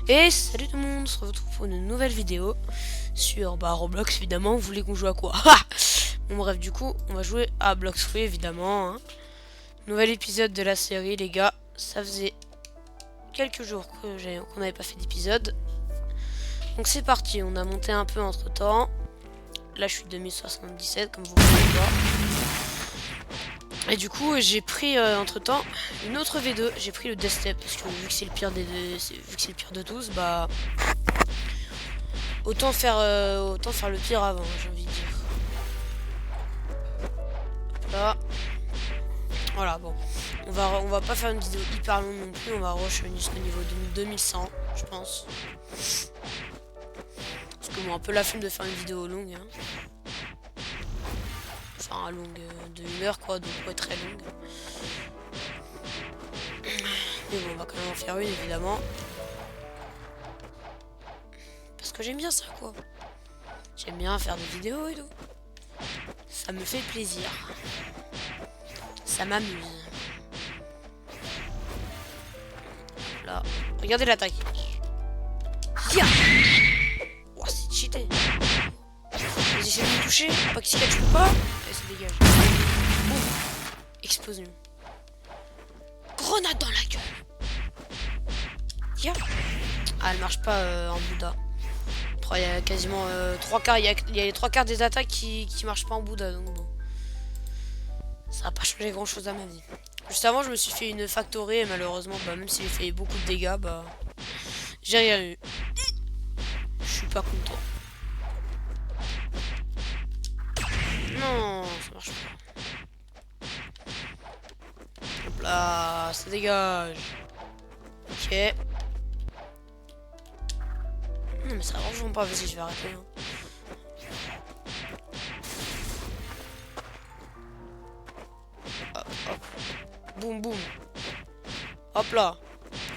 Et salut tout le monde, on se retrouve pour une nouvelle vidéo sur Roblox évidemment. Vous voulez qu'on joue à quoi? Bon bref, du coup on va jouer à Blox Free évidemment, hein. Nouvel épisode de la série les gars. Ça faisait quelques jours qu'on n'avait pas fait d'épisode. Donc c'est parti, on a monté un peu entre temps. Là je suis 2077 comme vous pouvez voir. Et du coup j'ai pris entre temps une autre V2. J'ai pris le Death Step parce que vu que c'est le pire des deux, vu que c'est le pire de tous, bah autant faire le pire avant, j'ai envie de dire. Hop là. Voilà, bon. On va pas faire une vidéo hyper longue non plus, on va rush jusqu'au niveau de 2100, je pense. Parce que bon, un peu la flemme de faire une vidéo longue, hein. Enfin, longue de 1 heure quoi, donc ouais, très longue. Mais bon, on va quand même en faire une évidemment. Parce que j'aime bien ça quoi. J'aime bien faire des vidéos et tout. Ça me fait plaisir. Ça m'amuse. Là, regardez l'attaque. Yeah. Oh, c'est cheaté. Vas-y, essaie de me toucher. Pas que si je peux pas. Allez, ça dégage. Boum. Explosion. Grenade dans la gueule. Yeah. Ah, elle marche pas en Bouddha. Il y a quasiment 3 quarts. Il y a les 3 quarts des attaques qui marchent pas en Bouddha. Donc bon. Ça va pas changer grand chose à ma vie. Juste avant, je me suis fait une factory et malheureusement, bah, même si j'ai fait beaucoup de dégâts, bah, j'ai rien eu. Je suis pas content. Non, ça marche pas. Hop là, ça dégage. Ok. Non mais ça avance pas, vas-y, je vais arrêter. Hein. Hop, hop. Boum, boum. Hop là.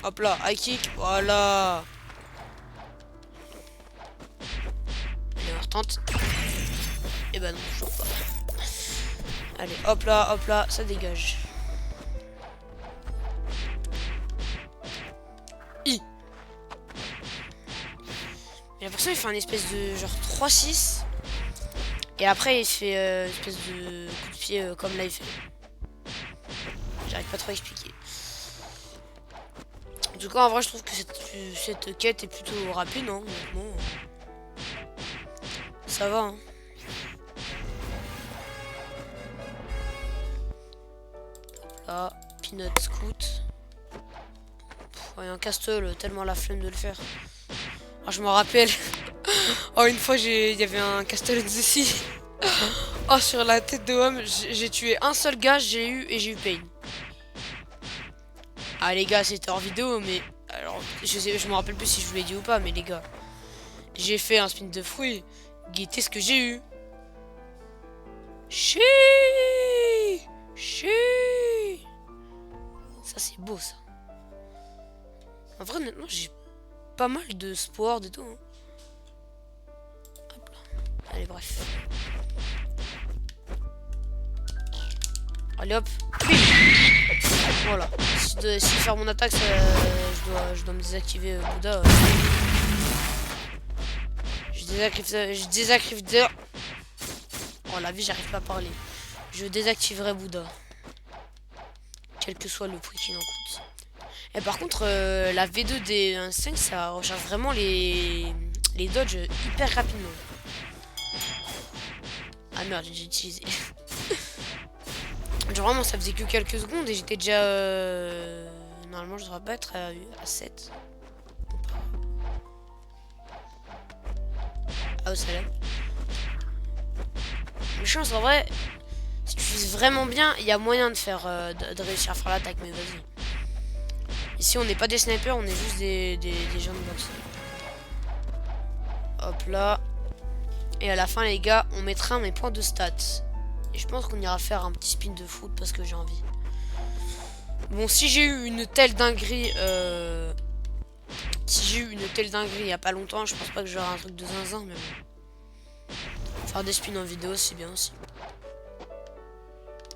Hop là, high kick, voilà. Allez, on retente. Et bah non, toujours pas. Allez, hop là, ça dégage. I. J'ai l'impression qu'il fait un espèce de genre 3-6. Et après il fait une espèce de coup de pied comme là il fait. J'arrive pas trop à expliquer. En tout cas en vrai je trouve que cette quête est plutôt rapide, hein. Bon, ça va, hein. Là, Peanut Scout. Il y a un castle, tellement la flemme de le faire. Ah, je me rappelle. Oh, une fois, il y avait un castle ici. Oh, sur la tête de homme, j'ai tué un seul gars, j'ai eu pain. Ah, les gars, c'était hors vidéo, mais. Alors, je me rappelle plus si je vous l'ai dit ou pas, mais les gars. J'ai fait un spin de fruits. Guettez ce que j'ai eu. Chi. Ça, c'est beau, ça. En vrai, honnêtement, j'ai pas mal de sport et tout. Hein. Hop là. Allez, bref. Allez, hop. Voilà. Si faire mon attaque, je dois me désactiver Bouddha. Je désactive. Oh, la vie, j'arrive pas à parler. Je désactiverai Bouddha. Quel que soit le prix qu'il en coûte. Et par contre, la V2 des 5, ça recharge vraiment les dodges hyper rapidement. Ah merde, j'ai utilisé. Genre vraiment, ça faisait que quelques secondes et j'étais déjà... Normalement, je devrais pas être à 7. Ah, au salam. Mais chance, en vrai, si tu fais vraiment bien, il y a moyen de faire de réussir à faire l'attaque, mais vas-y. Ici, on n'est pas des snipers, on est juste des gens de boxe. Hop là. Et à la fin, les gars, on mettra mes points de stats. Et je pense qu'on ira faire un petit spin de foot parce que j'ai envie. Bon, si j'ai eu une telle dinguerie... Si j'ai eu une telle dinguerie il y a pas longtemps, je pense pas que j'aurai un truc de zinzin, mais bon. Faire des spins en vidéo, c'est bien aussi.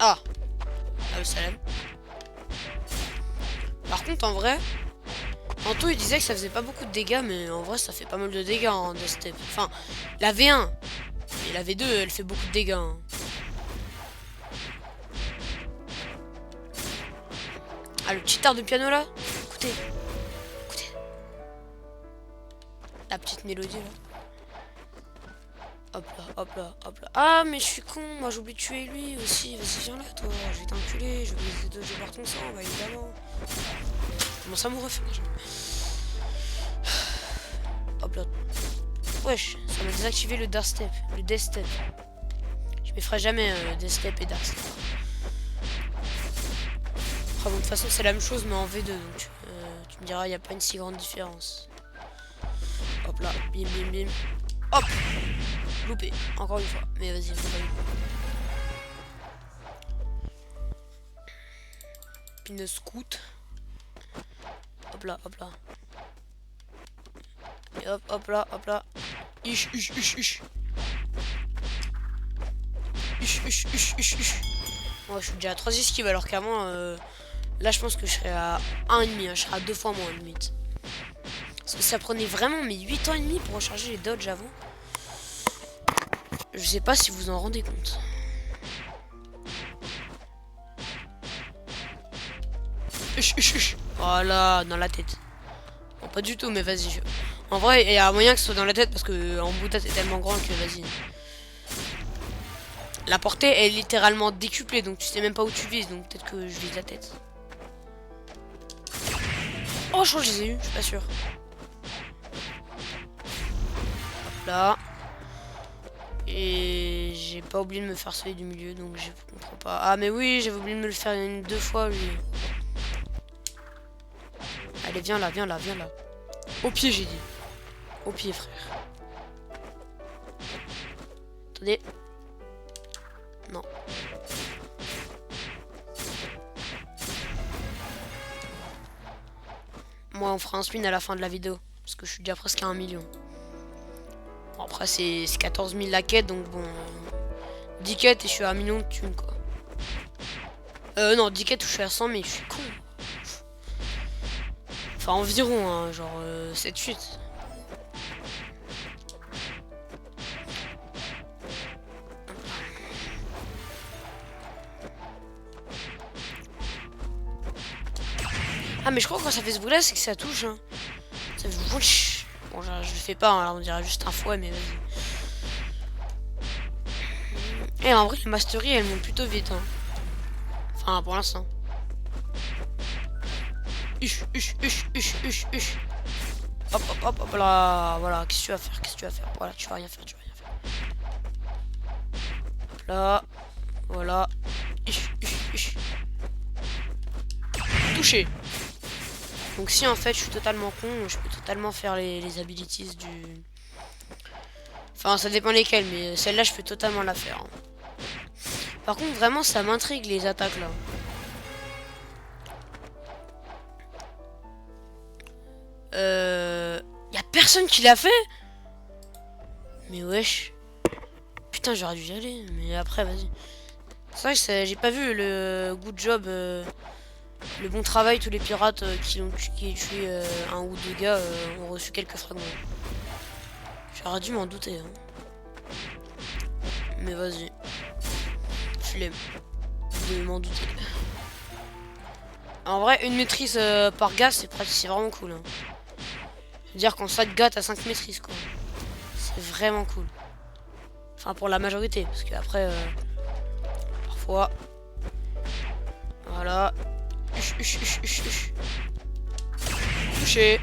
Ah. Ah, le salam. Par contre, en vrai, Anto il disait que ça faisait pas beaucoup de dégâts, mais en vrai ça fait pas mal de dégâts en Death Step. Enfin, la V1 et la V2 elle fait beaucoup de dégâts. Hein. Ah, le petit art de piano là. Écoutez. Écoutez. La petite mélodie là. Hop là, hop là, hop là. Ah, mais je suis con, moi j'ai oublié de tuer lui aussi. Vas-y, viens là, toi. Je vais t'enculer, je vais boire ton sang, bah évidemment. Comment ça m'aurait fait, hop là. Wesh, ça m'a désactivé le Dark Step, le Death Step. Je me ferai jamais Death Step et Dark Step. Après, bon, de toute façon, c'est la même chose, mais en V2, donc tu me diras, il n'y a pas une si grande différence. Hop là, bim bim bim. Hop! Loupé, encore une fois. Mais vas-y, une scout. Hop là, hop là. Et hop, hop là, hop là. Ish, ish, ish, ish. Ish, ish, ish, ish, ish. Ouais, je suis déjà à 3 esquives alors qu'avant, là je pense que je serais à 1,5. Hein, je serais à 2 fois moins limite. Parce que ça prenait vraiment mes 8 ans et demi pour recharger les dodges avant. Je sais pas si vous en rendez compte. Voilà, dans la tête. Bon, pas du tout, mais vas-y. En vrai, il y a moyen que ce soit dans la tête parce que en boutade c'est tellement grand que vas-y. La portée est littéralement décuplée, donc tu sais même pas où tu vises, donc peut-être que je vise la tête. Oh, je crois que je les ai eu, je suis pas sûr. Hop là. Et j'ai pas oublié de me faire celui du milieu, donc je comprends pas. Ah mais oui, j'avais oublié de me le faire 2 fois lui. Allez, viens là, viens là, viens là. Au pied, j'ai dit. Au pied, frère. Attendez. Non. Moi, on fera un spin à la fin de la vidéo. Parce que je suis déjà presque à 1 million. Bon, après, c'est 14 000 la quête, donc bon... 10 quêtes et je suis à 1 million de thunes, quoi. Non, 10 quêtes où je suis à 100, mais je suis con. Enfin, environ, hein, genre 7-8. Ah, mais je crois que quand ça fait ce bruit là, c'est que ça touche. Hein. Ça fait wouch. Bon, je le fais pas, hein, on dirait juste un fouet, mais vas-y. Et en vrai, les masteries elles montent plutôt vite. Hein. Enfin, pour l'instant. Huch, huch, huch, huch, huch, huch. Hop, hop, hop, hop là. Voilà, qu'est-ce que tu vas faire? Qu'est-ce que tu vas faire? Voilà, tu vas rien faire, tu vas rien faire. Hop là. Voilà. Huch, huch, huch. Touché. Donc si en fait je suis totalement con, je peux totalement faire les abilities du... Enfin ça dépend lesquelles, mais celle-là je peux totalement la faire. Hein. Par contre vraiment ça m'intrigue les attaques là. Y a personne qui l'a fait? Mais wesh. Putain j'aurais dû y aller, mais après vas-y. C'est vrai que j'ai pas vu le good job... Le bon travail, tous les pirates qui ont tué un ou deux gars ont reçu quelques fragments. J'aurais dû m'en douter. Hein. Mais vas-y. Flemme de m'en douter. En vrai, une maîtrise par gars, c'est vraiment cool. Hein. C'est-à-dire qu'en 5 gars, t'as 5 maîtrises, quoi. C'est vraiment cool. Enfin, pour la majorité. Parce qu'après, parfois... Voilà. Touché.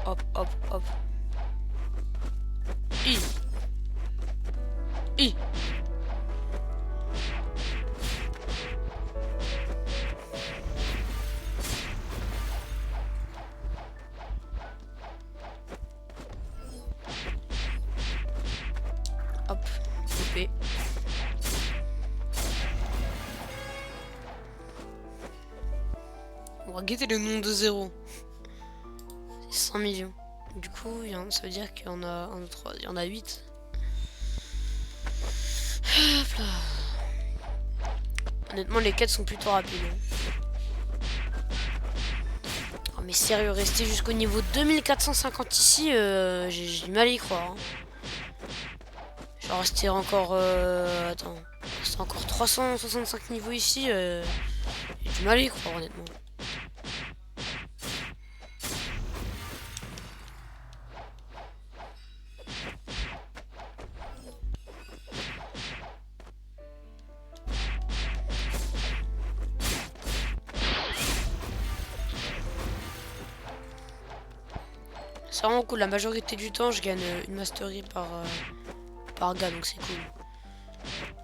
Hop, hop, hop. I. Hop, coupé. On va guetter le nombre de zéros. C'est 100 millions. Du coup, ça veut dire qu'il y en a 1, 2, 3, il y en a 8. Hop là. Honnêtement, les quêtes sont plutôt rapides. Hein. Mais sérieux, rester jusqu'au niveau 2450 ici, j'ai du mal à y croire. Hein. Genre rester encore... attends. Rester encore 365 niveaux ici, j'ai du mal à y croire honnêtement. C'est vraiment cool, la majorité du temps je gagne une mastery par gars, donc c'est cool.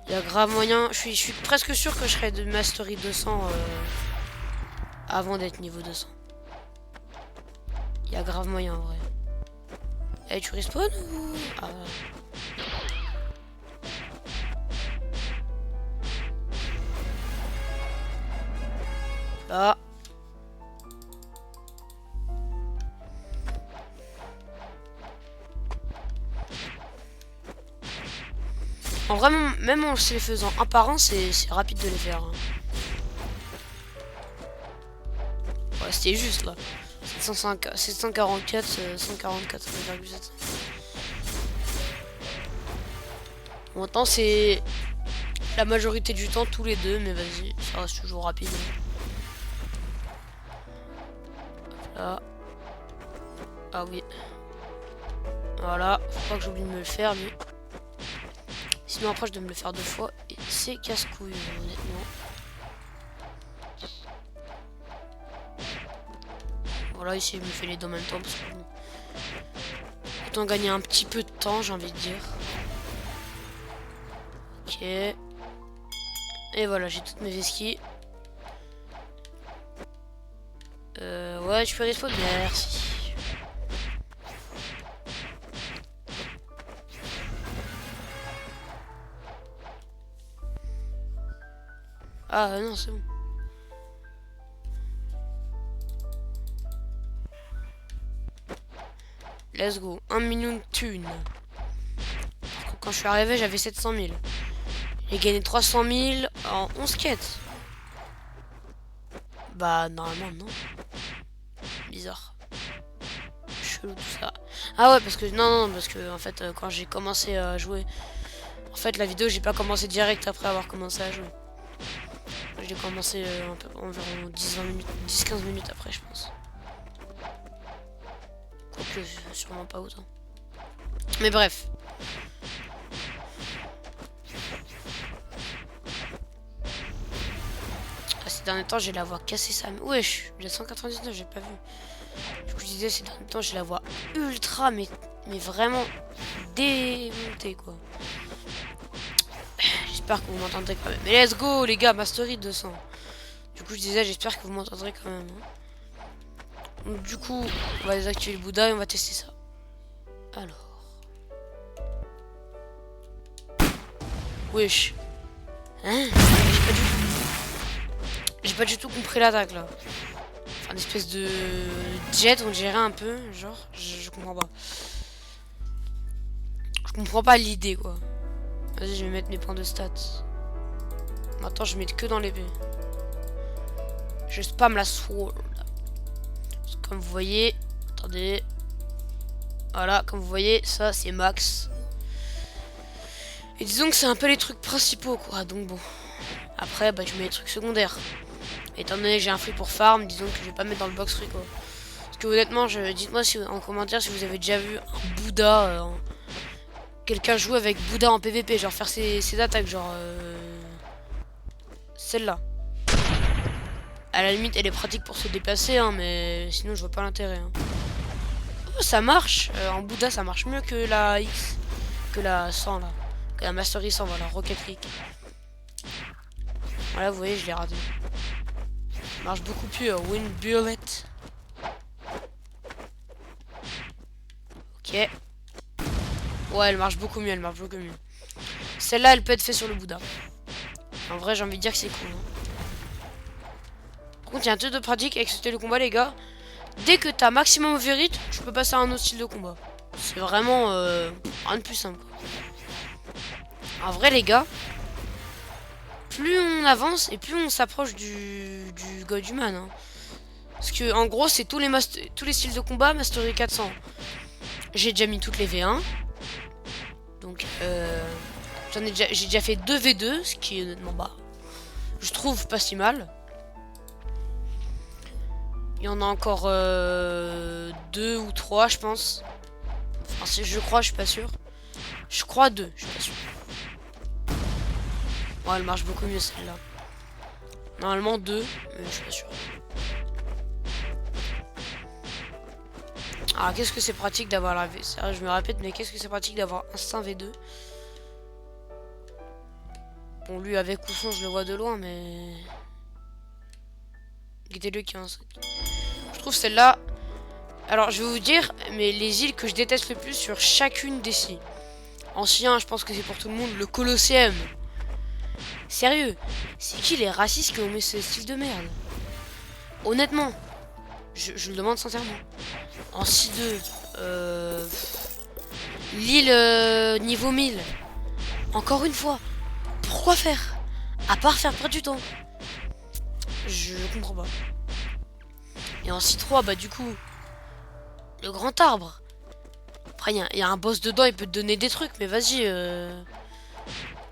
Il y a grave moyen, je suis presque sûr que je serai de mastery 200 avant d'être niveau 200. Il y a grave moyen en vrai. Eh, tu respawn ou... Ah. Là. En vraiment, même en se les faisant un par un, c'est rapide de les faire. Hein. Ouais, c'était juste là. 744, 144,7. Bon, maintenant c'est la majorité du temps tous les deux, mais vas-y, ça reste toujours rapide. Là. Ah oui. Voilà, faut pas que j'oublie de me le faire lui. Sinon après je dois me le faire 2 fois et c'est casse-couille honnêtement. Voilà, ici je me fais les deux en même temps parce que bon, autant gagner un petit peu de temps, j'ai envie de dire. Ok. Et voilà, j'ai toutes mes esquis. Ouais, je peux respawn, merci. Ah non, c'est bon. Let's go. 1 million de thunes. Quand je suis arrivé, j'avais 700 000. J'ai gagné 300 000 en 11 quêtes. Bah, normalement, non. Bizarre. Chelou tout ça. Ah ouais, parce que... Non, parce que, en fait, quand j'ai commencé à jouer... En fait, la vidéo, j'ai pas commencé direct après avoir commencé à jouer. J'ai commencé environ 10-15 minutes après, je pense. Quoique, sûrement pas autant. Mais bref. Ces derniers temps, j'ai la voix cassée ça. Wesh, j'ai 199, j'ai pas vu. Du coup, je disais, ces derniers temps, j'ai la voix ultra, mais vraiment démontée, quoi. J'espère que vous m'entendrez quand même. Mais let's go, les gars, Mastery 200. Du coup, je disais, j'espère que vous m'entendrez quand même. Hein. Donc, du coup, on va désactiver le Bouddha et on va tester ça. Alors. Wesh. Hein? J'ai pas du tout compris l'attaque là. Enfin, une espèce de jet, on dirait un peu. Genre, je comprends pas. Je comprends pas l'idée quoi. Vas-y, je vais mettre mes points de stats. Maintenant, je mets que dans l'épée. Je spam la sword. Comme vous voyez, attendez. Voilà, comme vous voyez, ça c'est max. Et disons que c'est un peu les trucs principaux quoi. Donc bon. Après, bah, je mets les trucs secondaires. Étant donné que j'ai un free pour farm, disons que je vais pas mettre dans le box free quoi. Parce que honnêtement, dites-moi en commentaire si vous avez déjà vu un Bouddha. Quelqu'un joue avec Bouddha en PVP, genre faire ses attaques, genre celle-là. À la limite, elle est pratique pour se déplacer, hein, mais sinon je vois pas l'intérêt. Hein. Oh, ça marche. En Bouddha, ça marche mieux que la X, que la 100 là, que la Mastery 100, voilà, Rocket League. Voilà, vous voyez, je l'ai raté. Ça marche beaucoup plus. Wind Bullet. Ok. Ouais, elle marche beaucoup mieux, elle marche beaucoup mieux. Celle-là, elle peut être faite sur le Bouddha. En vrai, j'ai envie de dire que c'est cool. Hein. Par contre, il y a un truc de pratique avec ce style de combat, les gars. Dès que t'as maximum overhit, tu peux passer à un autre style de combat. C'est vraiment rien de plus simple. En vrai, les gars, plus on avance et plus on s'approche du God Human. Hein. Parce que en gros c'est tous les styles de combat mastery 400. J'ai déjà mis toutes les V1. Donc j'ai déjà fait 2 V2, ce qui est honnêtement bas. Je trouve pas si mal. Il y en a encore 2 ou 3 je pense. Enfin, je crois, je suis pas sûr. Je crois 2, je suis pas sûr. Ouais, elle marche beaucoup mieux celle-là. Normalement 2, mais je suis pas sûr. Ah, qu'est-ce que c'est pratique d'avoir la V. Je me répète, mais qu'est-ce que c'est pratique d'avoir Instinct V2. Bon, lui avec ou sans, je le vois de loin, mais. Guettez-le qui a un sac. Je trouve celle-là. Alors, je vais vous dire, mais les îles que je déteste le plus sur chacune des îles. Ancien, je pense que c'est pour tout le monde, le Colosseum. Sérieux, c'est qui les racistes qui ont mis ce style de merde? Honnêtement, je le demande sincèrement. En 6-2, l'île niveau 1000. Encore une fois, pourquoi faire? À part faire perdre du temps. Je comprends pas. Et en 6-3, bah du coup, le grand arbre. Après, il y a un boss dedans, il peut te donner des trucs, mais vas-y.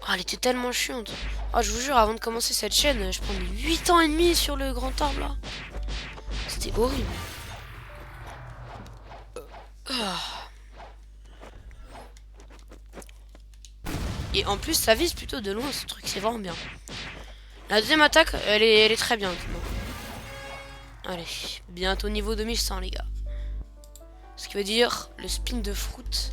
Oh, elle était tellement chiante. Oh, je vous jure, avant de commencer cette chaîne, je prenais 8 ans et demi sur le grand arbre là. C'était horrible. Et en plus, ça vise plutôt de loin ce truc, c'est vraiment bien. La deuxième attaque, elle est très bien. Allez, bientôt niveau 2100 les gars. Ce qui veut dire le spin de fruit.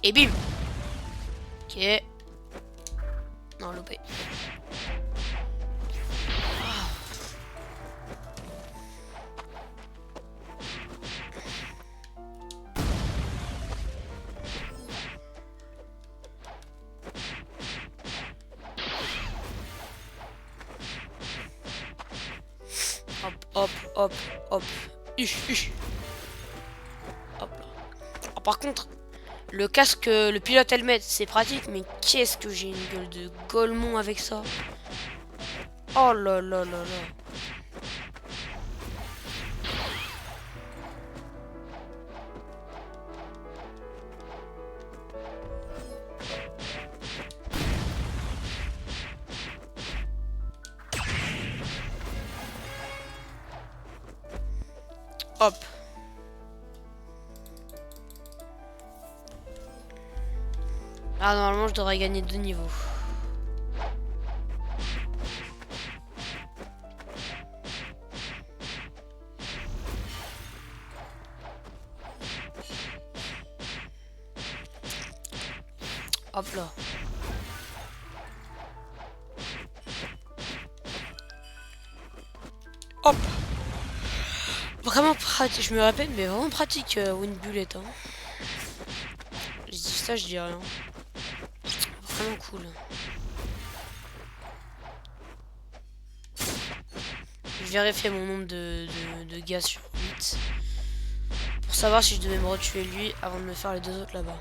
Et bim. Ok. Non, loupé. Hop, hop, hop, hop. Hop là. Oh, par contre, le casque, le pilote helmet, c'est pratique, mais qu'est-ce que j'ai une gueule de golemon avec ça. Oh là là là là. Hop. Ah, normalement, je devrais gagner 2 niveaux. Hop là. Hop. Vraiment pratique, je me répète, mais vraiment pratique Wind Bullet. Hein. Je dis ça, je dis rien. Vraiment cool. Je vérifiais mon nombre de gars sur 8. Pour savoir si je devais me retuer lui avant de me faire les 2 autres là-bas.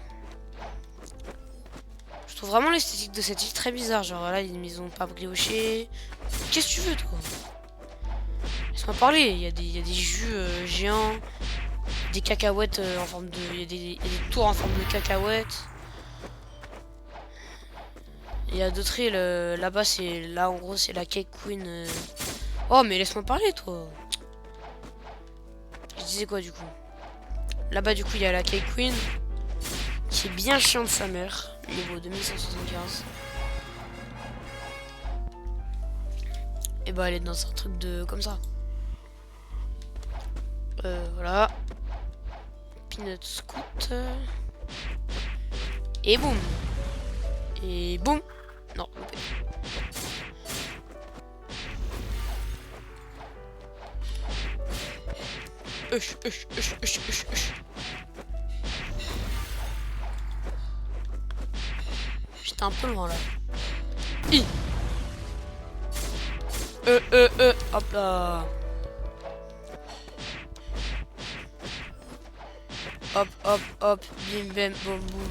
Je trouve vraiment l'esthétique de cette île très bizarre. Genre là, ils ont pas brioché. Qu'est-ce que tu veux, toi? Laisse-moi parler. Il y a des jus géants. Des cacahuètes en forme de... Il y a des tours en forme de cacahuètes. Il y a d'autres îles. Là-bas, c'est... Là, en gros, c'est la Cake Queen. Oh, mais laisse-moi parler, toi. Je disais quoi, du coup? Là-bas, du coup, il y a la Cake Queen. Qui est bien chiant de sa mère. Niveau 2175. Et bah, elle est dans un truc de... Comme ça. Voilà. Peanut Scoot. Et boum. Et boum. Non, loupé. J'étais un peu loin là. I. Hop là. Hop, hop, hop. Bim, bam, boum, boum.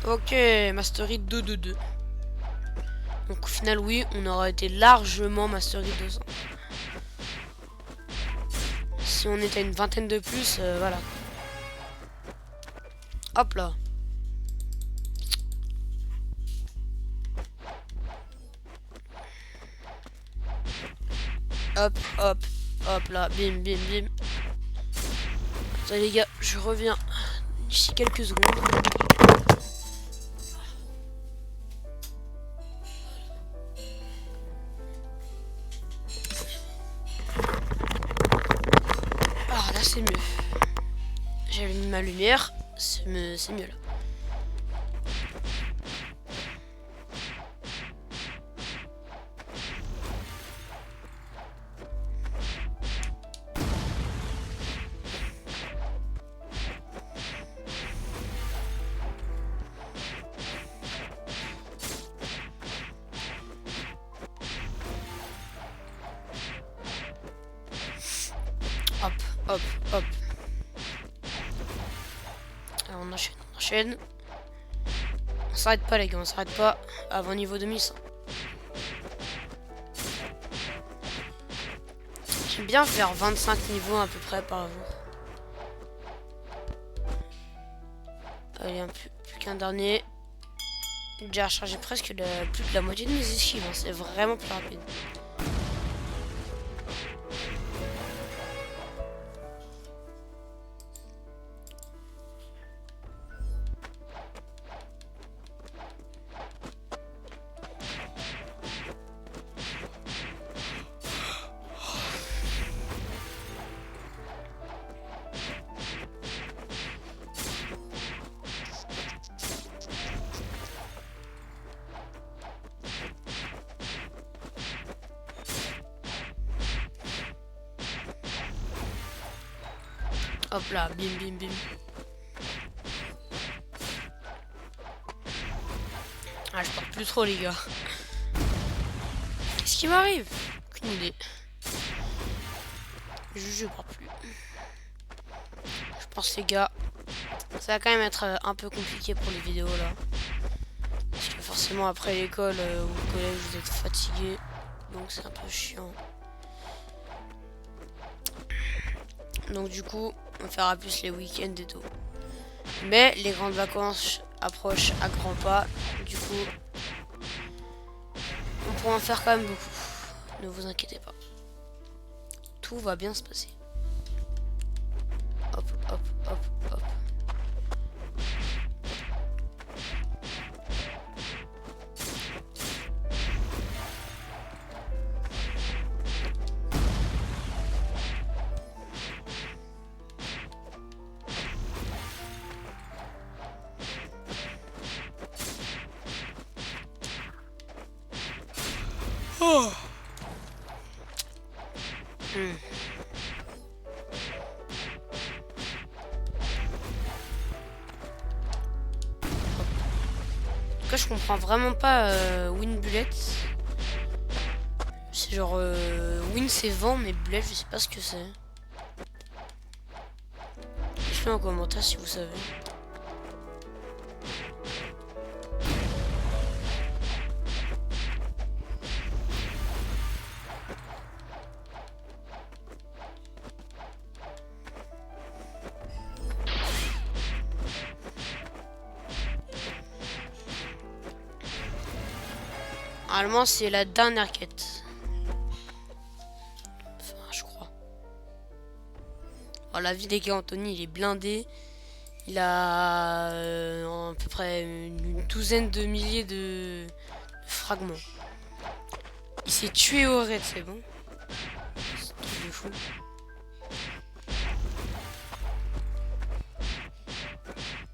Ok, Mastery 2-2-2. Donc au final, oui, on aura été largement Mastery 200. Si on était une vingtaine de plus, voilà. Hop là. Hop, hop, hop là. Bim, bim, bim. Attendez les gars, je reviens d'ici quelques secondes. Ah là c'est mieux. J'avais mis ma lumière, c'est mieux là. Hop, hop, hop. Alors on enchaîne, on enchaîne. On s'arrête pas les gars, on s'arrête pas avant niveau 2100. J'aime bien faire 25 niveaux à peu près par jour. Allez, plus qu'un dernier. J'ai déjà rechargé presque plus de la moitié de mes esquives, hein. C'est vraiment plus rapide. Hop là, bim bim bim. Ah, je pars plus trop les gars. Qu'est-ce qui m'arrive? Aucune idée. Je pars plus. Je pense les gars, ça va quand même être un peu compliqué pour les vidéos là. Parce que forcément après l'école ou le collège vous êtes fatigué. Donc c'est un peu chiant. Donc du coup, on fera plus les week-ends et tout. Mais les grandes vacances approchent à grands pas. Du coup, on pourra en faire quand même beaucoup. Ne vous inquiétez pas. Tout va bien se passer. Hop, hop, hop, hop. Oh. En tout cas, je comprends vraiment pas Win Bullet. C'est genre Win c'est vent, mais Bullet je sais pas ce que c'est. Dites-le en commentaire si vous savez. Normalement, c'est la dernière quête. Enfin, je crois. Alors, la vie des gars, Anthony, il est blindé. Il a à peu près une douzaine de milliers de fragments. Il s'est tué au raid, c'est bon. C'est un truc de fou.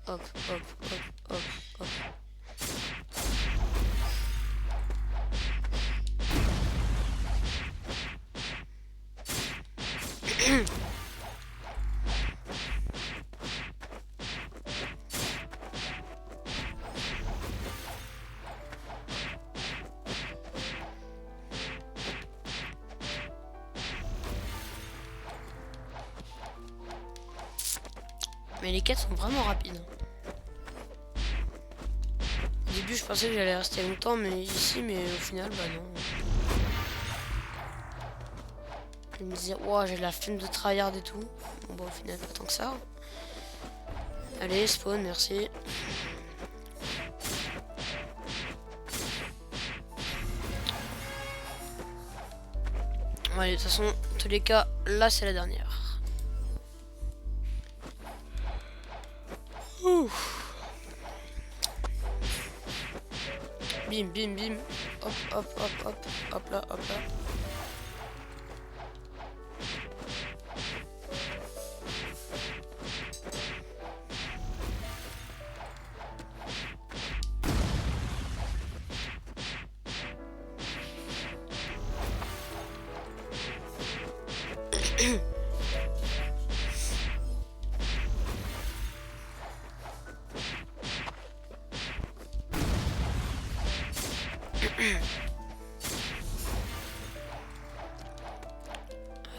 hop, hop, hop, hop, hop. Mais les quêtes sont vraiment rapides. Au début, je pensais que j'allais rester longtemps, mais ici, mais au final, bah non. Je me disais, wow, j'ai la flemme de tryhard et tout. Bon, bah, au final, pas tant que ça. Allez, spawn, merci. Bon, allez, de toute façon, en tous les cas, là, c'est la dernière. Ouf. Bim, bim, bim. Hop, hop, hop, hop. Hop là, hop là.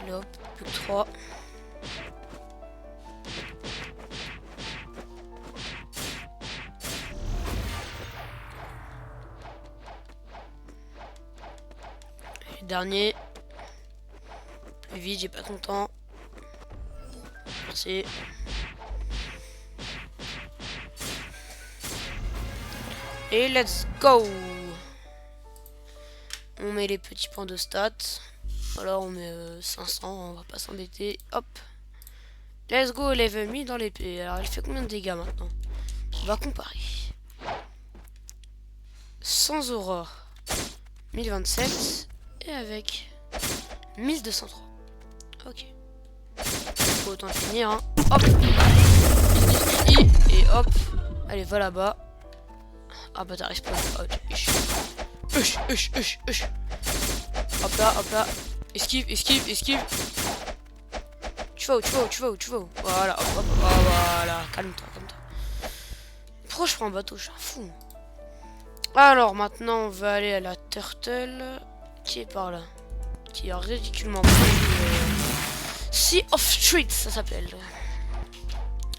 Allez hop, plus que 3. Et dernier. Plus vite, j'ai pas ton temps. Merci. Et let's go! On met les petits points de stats. Voilà, on met 500, on va pas s'embêter. Hop. Let's go, level 1000 dans l'épée. Alors, elle fait combien de dégâts maintenant? On va comparer. Sans aurore, 1027. Et avec 1203. Ok. Faut autant finir, hein. Hop. Et hop. Allez, va là-bas. Ah bah t'as respawn. Hop là, hop là. Esquive, esquive, esquive. Tu vas où, tu vas où, tu vas où, tu vas où. Voilà, hop, hop, oh, voilà. Calme-toi, calme-toi. Pourquoi je prends un bateau, je suis un fou. Alors maintenant, on va aller à la turtle. Qui est par là. Qui est ridiculement Sea of Street, ça s'appelle.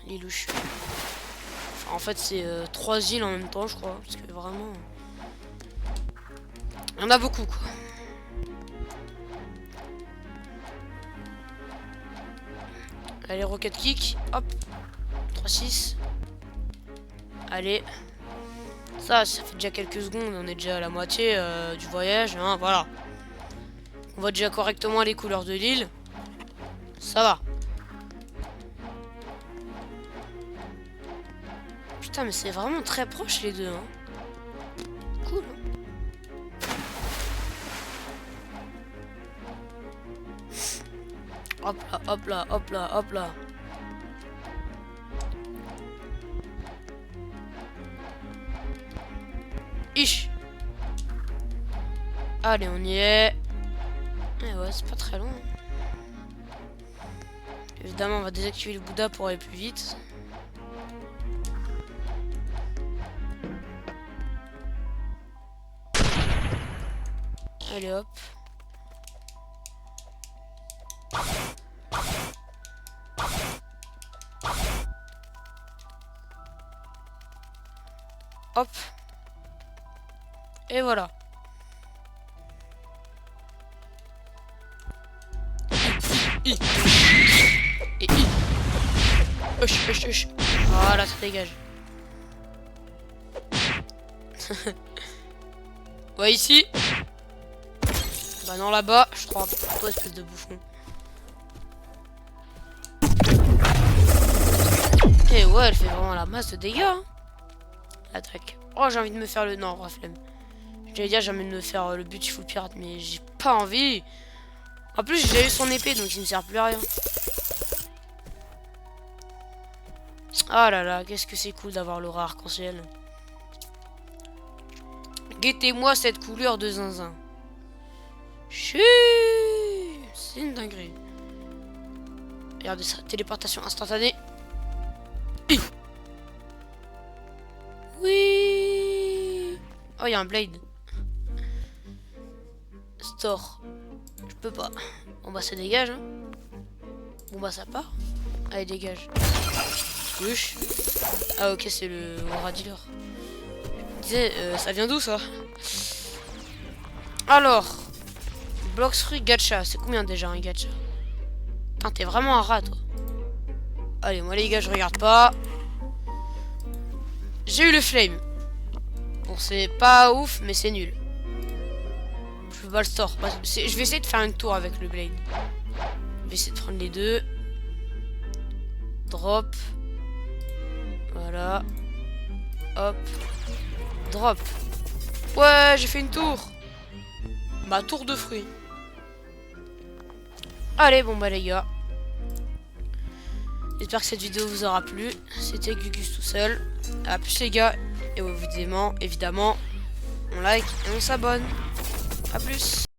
Les louches. Enfin, en fait, c'est 3 îles en même temps, je crois. Parce que vraiment... il y en a beaucoup, quoi. Allez, rocket kick. Hop. 3-6. Allez. Ça fait déjà quelques secondes. On est déjà à la moitié du voyage. Hein, voilà. On voit déjà correctement les couleurs de l'île. Ça va. Putain, mais c'est vraiment très proche les deux. Hein. Cool. Hop là, hop là, hop là, hop là. Ich. Allez, on y est. Eh ouais, c'est pas très long. Évidemment, on va désactiver le Bouddha pour aller plus vite. Allez, hop. Hop. Et voilà. Et voilà, ça dégage. Ouais, ici. Bah non, là-bas, je crois. Toi, espèce de bouffon. Et ouais, elle fait vraiment la masse de dégâts. Hein. Attaque. Oh, j'ai envie de me faire le... Non, bref, flemme. J'allais dire, j'ai envie de me faire le Beautiful Pirate, mais j'ai pas envie. En plus, j'ai eu son épée, donc il ne sert plus à rien. Ah là là, qu'est-ce que c'est cool d'avoir l'aura arc-en-ciel. Guettez-moi cette couleur de zinzin. Chut, c'est une dinguerie. Regardez ça, téléportation instantanée. Oui. Oh, il y a un blade. Store. Je peux pas. Bon bah ça dégage. Hein. Bon bah ça part. Allez, dégage. Wesh. Ah ok, c'est le aura dealer. Je me disais, ça vient d'où ça? Alors, Bloxfruit gacha, c'est combien déjà un gacha? Putain, t'es vraiment un rat toi. Allez, moi les gars, je regarde pas. J'ai eu le flame. Bon, c'est pas ouf, mais c'est nul. Je peux pas le store. Je vais essayer de faire une tour avec le blade. Je vais essayer de prendre les deux. Drop. Voilà. Hop. Drop. Ouais, j'ai fait une tour. Ma tour de fruits. Allez, bon bah les gars. J'espère que cette vidéo vous aura plu. C'était Gugus tout seul. A plus les gars. Et évidemment, on like et on s'abonne. A plus.